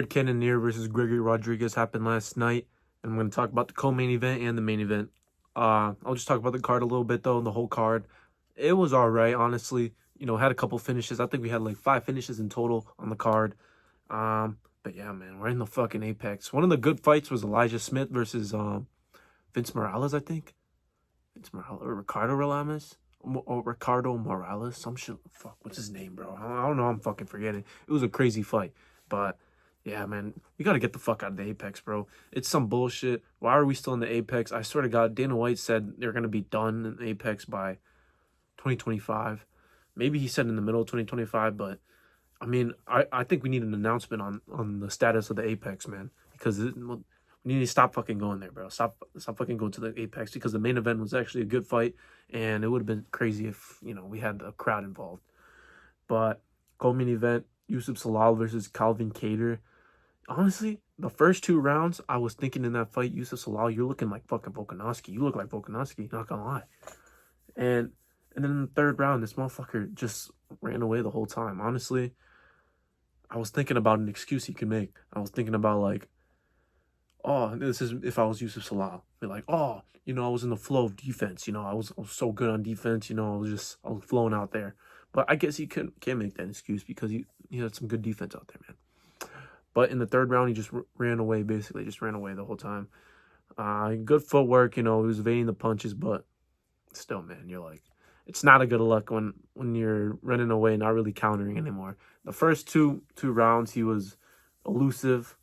Cannonier versus Gregory Rodriguez happened last night. And I'm going to talk about the co-main event and the main event. I'll just talk about the card a little bit, though, the whole card. It was all right, honestly. You know, had a couple finishes. I think we had like 5 finishes in total on the card. But yeah, man, we're in the fucking apex. One of the good fights was Elijah Smith versus Vince Morales, I think. Vince Morales or Ricardo Morales. Or Ricardo Morales. Some shit. Fuck, what's his name, bro? I don't know. I'm fucking forgetting. It was a crazy fight. But yeah, man, we got to get the fuck out of the apex, bro. It's some bullshit. Why are we still in the apex? I swear to God, Dana White said they're going to be done in the apex by 2025. Maybe he said in the middle of 2025, but I mean, I think we need an announcement on the status of the apex, man, because we need to stop fucking going there, bro. Stop fucking going to the apex, because the main event was actually a good fight, and it would have been crazy if, you know, we had a crowd involved. But co-main event, Yusuf Salal versus Calvin Kattar. Honestly, the first 2 rounds, I was thinking in that fight, Yusuf Salal, you're looking like fucking Volkanovski. You look like Volkanovski, not gonna lie. And then in the 3rd round, this motherfucker just ran away the whole time. Honestly, I was thinking about an excuse he could make. I was thinking about like, oh, this is if I was Yusuf Salal. Be like, oh, you know, I was in the flow of defense. You know, I was so good on defense. You know, I was flowing out there. But I guess he can't make that excuse, because he had some good defense out there, man. But in the 3rd round, he just ran away, basically. Just ran away the whole time. Good footwork, you know, he was evading the punches, but still, man, you're like, it's not a good luck when you're running away, not really countering anymore. The first two rounds, he was elusive,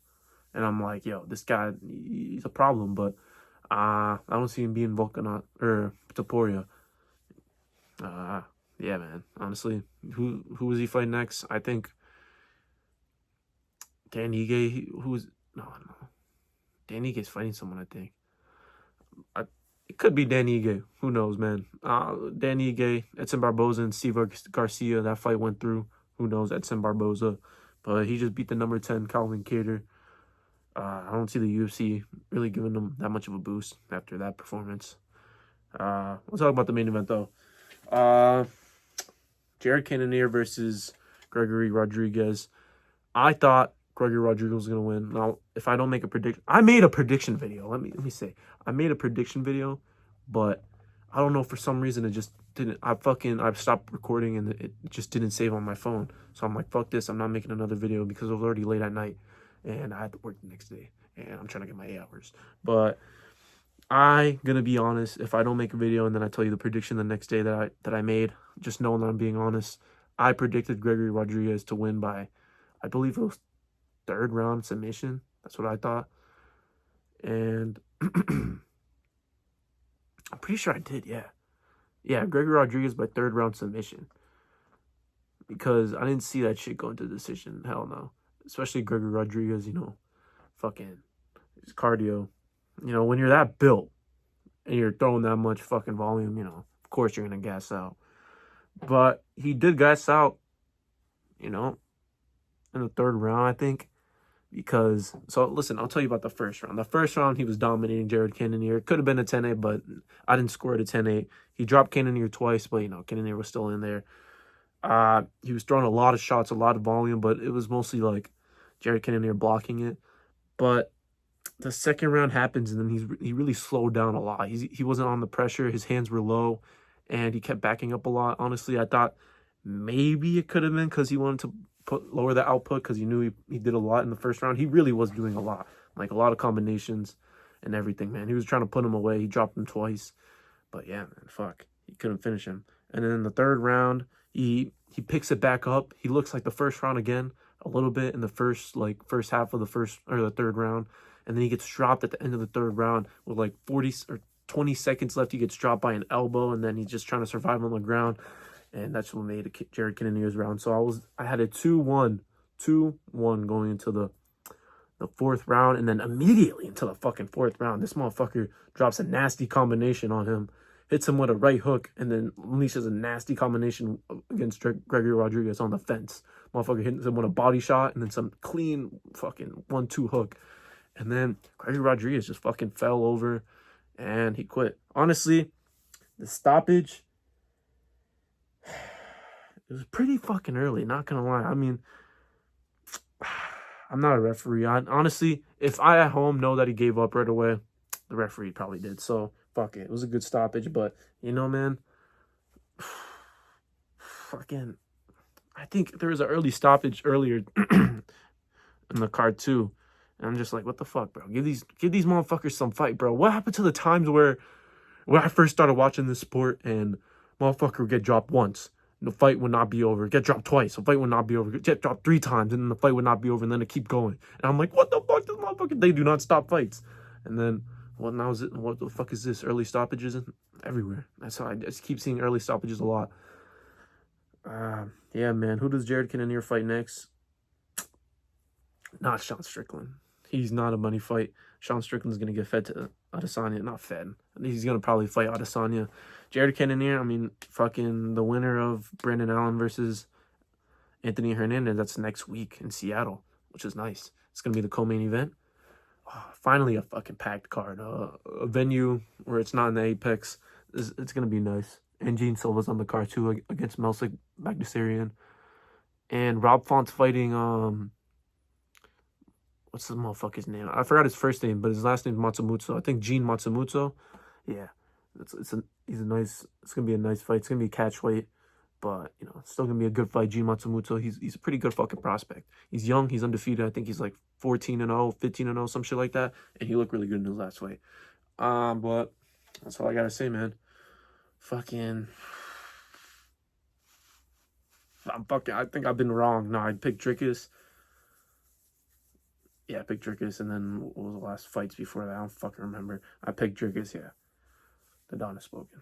and I'm like, yo, this guy, he's a problem, but I don't see him being Volkanov or Topuria. Yeah, man, honestly, who was he fighting next? I think Dan Ige, no. Dan Ige's fighting someone, I think. It could be Dan Ige. Who knows, man? Dan Ige, Edson Barboza, and Steve Garcia. That fight went through. Who knows? Edson Barboza. But he just beat the number 10, Calvin Kattar. I don't see the UFC really giving him that much of a boost after that performance. We'll talk about the main event, though. Cannonier versus Gregory Rodriguez. I thought Gregory Rodriguez was going to win. Now, if I don't make a prediction... I made a prediction video. Let me say. I made a prediction video, but I don't know, for some reason it just didn't... I stopped recording and it just didn't save on my phone. So I'm like, fuck this. I'm not making another video because it was already late at night and I had to work the next day. And I'm trying to get my 8 hours. But I'm going to be honest. If I don't make a video and then I tell you the prediction the next day that I made, just knowing that I'm being honest, I predicted Gregory Rodriguez to win by, I believe it was 3rd round submission. That's what I thought. And I'm pretty sure I did, yeah. Yeah, Gregory Rodriguez by 3rd round submission. Because I didn't see that shit going to decision. Hell no. Especially Gregory Rodriguez, you know, fucking his cardio. You know, when you're that built and you're throwing that much fucking volume, you know, of course you're going to gas out. But he did gas out, you know, in the 3rd round, I think. Because, so listen, I'll tell you about the 1st round. The 1st round, he was dominating Cannonier. It could have been a 10-8, but I didn't score it a 10-8. He dropped Cannonier twice, but, you know, Cannonier was still in there. He was throwing a lot of shots, a lot of volume, but it was mostly like Cannonier blocking it. But the 2nd round happens, and then he really slowed down a lot. He wasn't on the pressure. His hands were low, and he kept backing up a lot. Honestly, I thought maybe it could have been because he wanted to lower the output, because he knew he did a lot in the 1st round. He really was doing a lot, like a lot of combinations and everything, man. He was trying to put him away. He dropped him twice, but yeah, man, fuck, he couldn't finish him. And then in the 3rd round, he picks it back up. He looks like the 1st round again a little bit in the first half of the 3rd round, and then he gets dropped at the end of the 3rd round with like 40 or 20 seconds left. He gets dropped by an elbow, and then he's just trying to survive on the ground. And that's what made it Cannonier's round. So I had a 2-1 going into the 4th round. And then immediately into the fucking 4th round, this motherfucker drops a nasty combination on him, hits him with a right hook, and then unleashes a nasty combination against Gregory Rodriguez on the fence. Motherfucker hits him with a body shot and then some clean fucking 1-2 hook. And then Gregory Rodriguez just fucking fell over and he quit. Honestly, the stoppage, it was pretty fucking early, not gonna lie. I mean, I'm not a referee. Honestly, if I at home know that he gave up right away, the referee probably did. So fuck it. It was a good stoppage, but you know, man, fucking. I think there was an early stoppage earlier in the card too. And I'm just like, what the fuck, bro? Give these motherfuckers some fight, bro. What happened to the times where when I first started watching this sport and motherfucker would get dropped once, and the fight would not be over. Get dropped twice, the fight would not be over. Get dropped 3 times, and then the fight would not be over, and then it keep going. And I'm like, what the fuck, this motherfucker? They do not stop fights. And then, what now is it? What the fuck is this? Early stoppages everywhere. That's how I just keep seeing early stoppages a lot. Yeah, man. Who does Jared Cannonier fight next? Not Sean Strickland. He's not a money fight. Sean Strickland's going to get fed to Adesanya. Not fed. He's going to probably fight Adesanya. Jared Cannonier, I mean, fucking the winner of Brandon Allen versus Anthony Hernandez, that's next week in Seattle, which is nice. It's going to be the co-main event. Oh, finally a fucking packed card. A venue where it's not in the Apex. It's going to be nice. And Gene Silva's on the card too against Melsik Bagdasarian. And Rob Font's fighting, what's the motherfucker's name? I forgot his first name, but his last name's Matsumutsu. I think Gene Matsumutsu. Yeah. It's gonna be a nice fight. It's gonna be a catch weight. But, you know, it's still gonna be a good fight. Gene Matsumutsu, he's a pretty good fucking prospect. He's young, he's undefeated. I think he's like 14-0, 15-0, some shit like that. And he looked really good in his last fight. But that's all I gotta say, man. Fucking I think I've been wrong. No, I picked Dricus. Yeah, I picked Dricus, and then what was the last fights before that? I don't fucking remember. I picked Dricus, yeah. The Dawn has spoken.